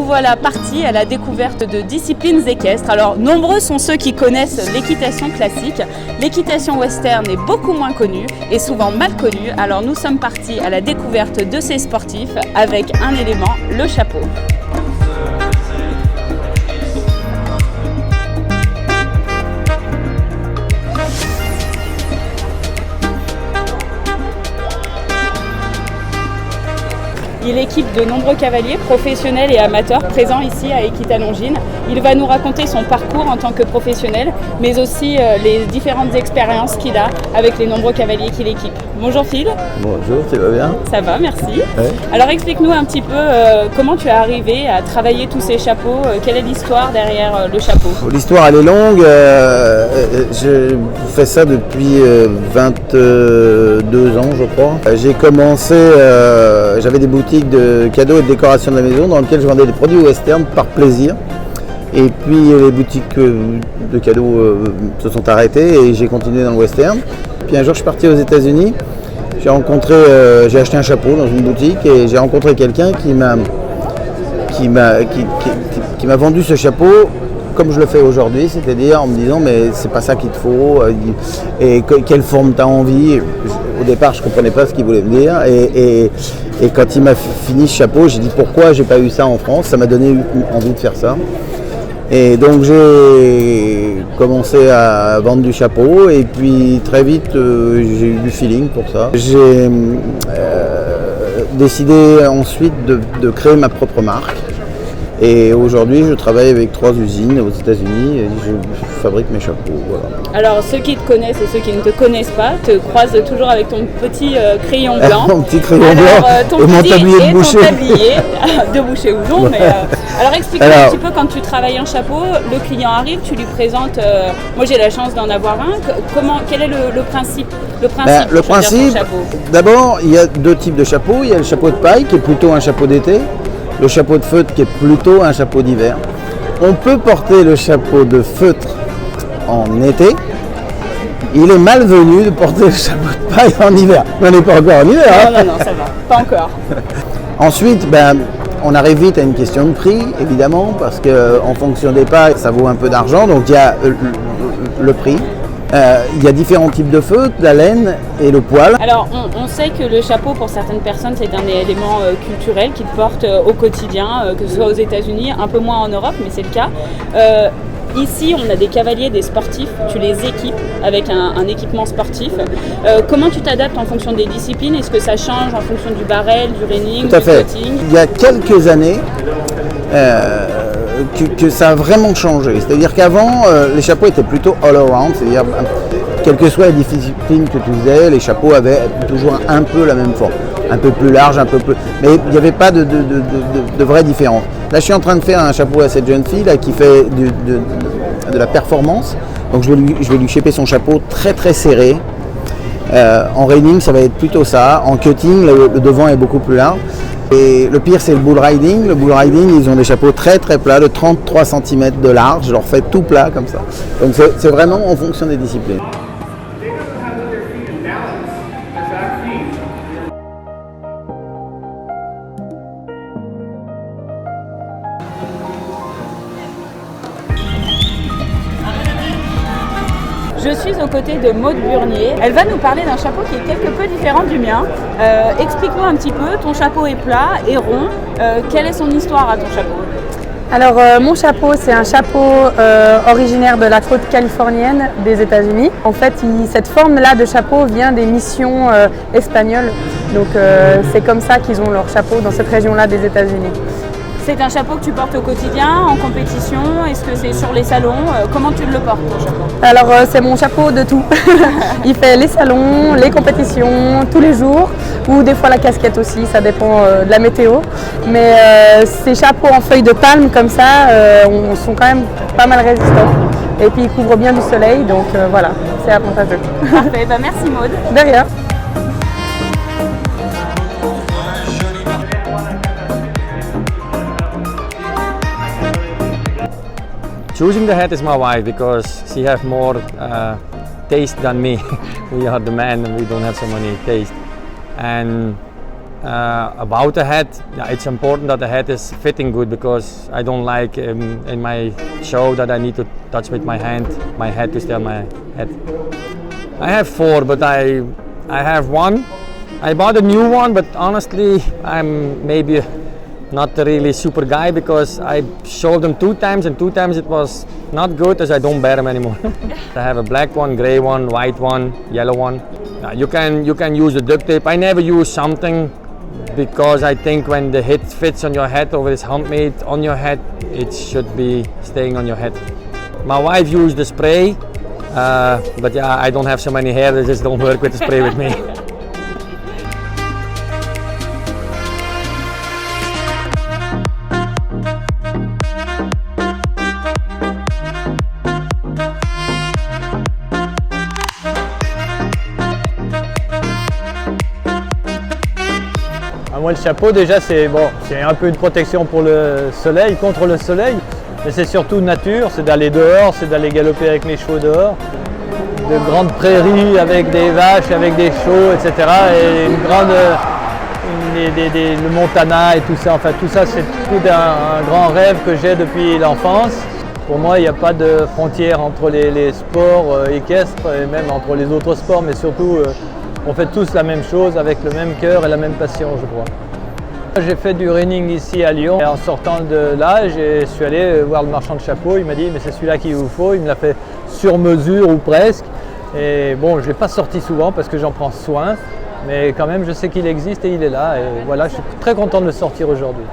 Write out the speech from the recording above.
voilà partis à la découverte de disciplines équestres. Alors, nombreux sont ceux qui connaissent l'équitation classique. L'équitation western est beaucoup moins connue et souvent mal connue. Alors, nous sommes partis à la découverte de ces sportifs avec un élément, le chapeau. Il équipe de nombreux cavaliers professionnels et amateurs présents ici à Equita Longines. Il va nous raconter son parcours en tant que professionnel, mais aussi les différentes expériences qu'il a avec les nombreux cavaliers qu'il équipe. Bonjour Phil. Bonjour, tu vas bien? Ça va, merci. Ouais. Alors explique-nous un petit peu comment tu es arrivé à travailler tous ces chapeaux, quelle est l'histoire derrière le chapeau? L'histoire elle est longue, je fais ça depuis 22 ans je crois. J'ai commencé, j'avais des boutiques de cadeaux et de décoration de la maison dans lesquelles je vendais des produits western par plaisir. Et puis les boutiques de cadeaux se sont arrêtées et j'ai continué dans le western. Puis un jour je suis parti aux États-Unis, j'ai acheté un chapeau dans une boutique et j'ai rencontré quelqu'un qui m'a vendu ce chapeau comme je le fais aujourd'hui, c'est-à-dire en me disant mais c'est pas ça qu'il te faut et quelle forme tu as envie. Au départ je comprenais pas ce qu'il voulait me dire et quand il m'a fini ce chapeau, j'ai dit pourquoi j'ai pas eu ça en France, ça m'a donné envie de faire ça. Et donc j'ai commencé à vendre du chapeau et puis très vite j'ai eu du feeling pour ça. J'ai décidé ensuite de créer ma propre marque. Et aujourd'hui, je travaille avec 3 usines aux États-Unis et je fabrique mes chapeaux. Voilà. Alors, ceux qui te connaissent et ceux qui ne te connaissent pas te croisent toujours avec ton petit crayon blanc. Mon petit crayon blanc et mon tablier de boucher. Ton tablier de boucher ou non. Mais, alors, explique-moi un petit peu, quand tu travailles un chapeau, le client arrive, tu lui présentes. Moi, j'ai la chance d'en avoir un. Quel est le principe? Le principe, d'abord, il y a 2 types de chapeaux. Il y a le chapeau de paille qui est plutôt un chapeau d'été. Le chapeau de feutre qui est plutôt un chapeau d'hiver. On peut porter le chapeau de feutre en été. Il est malvenu de porter le chapeau de paille en hiver. On n'est pas encore en hiver. Non, ça va. Pas encore. Ensuite, on arrive vite à une question de prix, évidemment, parce qu'en fonction des pailles, ça vaut un peu d'argent. Donc il y a le prix. Il y a différents types de feutres, la laine et le poil. Alors on sait que le chapeau pour certaines personnes c'est un élément culturel qu'ils portent au quotidien, que ce soit aux États-Unis, un peu moins en Europe, mais c'est le cas. Ici on a des cavaliers, des sportifs, tu les équipes avec un équipement sportif. Comment tu t'adaptes en fonction des disciplines? Est-ce que ça change en fonction du barrel, du reining, Tout à du fait. trotting? Il y a quelques années, que ça a vraiment changé. C'est-à-dire qu'avant, les chapeaux étaient plutôt all-around, c'est-à-dire quelle que soit la discipline que tu faisais, les chapeaux avaient toujours un peu la même forme. Un peu plus large, un peu plus... Mais il n'y avait pas de vraie différence. Là, je suis en train de faire un chapeau à cette jeune fille là, qui fait de la performance. Donc je vais lui shaper son chapeau très très serré. En reining, ça va être plutôt ça. En cutting, le devant est beaucoup plus large. Et le pire, c'est le bull riding. Le bull riding, ils ont des chapeaux très très plats, de 33 cm de large. Je leur fais tout plat comme ça. Donc c'est vraiment en fonction des disciplines. Je suis aux côtés de Maud Burnier. Elle va nous parler d'un chapeau qui est quelque peu différent du mien. Explique-nous un petit peu, ton chapeau est plat et rond. Quelle est son histoire à ton chapeau? Alors mon chapeau, c'est un chapeau originaire de la côte californienne des États-Unis. En fait, cette forme-là de chapeau vient des missions espagnoles. Donc c'est comme ça qu'ils ont leur chapeau dans cette région-là des États-Unis. C'est un chapeau que tu portes au quotidien, en compétition? Est-ce que c'est sur les salons? Comment tu le portes, ton chapeau? Alors c'est mon chapeau de tout. Il fait les salons, les compétitions, tous les jours, ou des fois la casquette aussi, ça dépend de la météo. Mais ces chapeaux en feuilles de palme comme ça sont quand même pas mal résistants. Et puis ils couvrent bien du soleil, donc voilà, c'est avantageux. Parfait, merci Maud. De rien. Choosing the hat is my wife because she has more taste than me. We are the men and we don't have so many taste. And About the hat, yeah, it's important that the hat is fitting good because I don't like in my show that I need to touch with my hand, my head to stay on my head. I have 4, but I have 1. I bought a new one, but honestly, I'm maybe not a really super guy because I showed them 2 times and 2 times it was not good as I don't wear them anymore. I have a black one, gray one, white one, yellow one. You can use the duct tape. I never use something because I think when the hit fits on your head or it's handmade on your head, it should be staying on your head. My wife used the spray, but yeah, I don't have so many hair, they just don't work with the spray with me. Moi, le chapeau, déjà, c'est bon, c'est un peu une protection pour le soleil, contre le soleil, mais c'est surtout nature, c'est d'aller dehors, c'est d'aller galoper avec mes chevaux dehors. De grandes prairies avec des vaches, avec des chevaux, etc. Et une grande, le Montana et tout ça, enfin tout ça, c'est tout un grand rêve que j'ai depuis l'enfance. Pour moi, il n'y a pas de frontière entre les sports équestres et même entre les autres sports, mais surtout on fait tous la même chose avec le même cœur et la même passion, je crois. J'ai fait du reining ici à Lyon. Et en sortant de là, je suis allé voir le marchand de chapeaux. Il m'a dit mais c'est celui-là qu'il vous faut. Il me l'a fait sur mesure ou presque. Et bon, je ne l'ai pas sorti souvent parce que j'en prends soin. Mais quand même, je sais qu'il existe et il est là. Et voilà, je suis très content de le sortir aujourd'hui.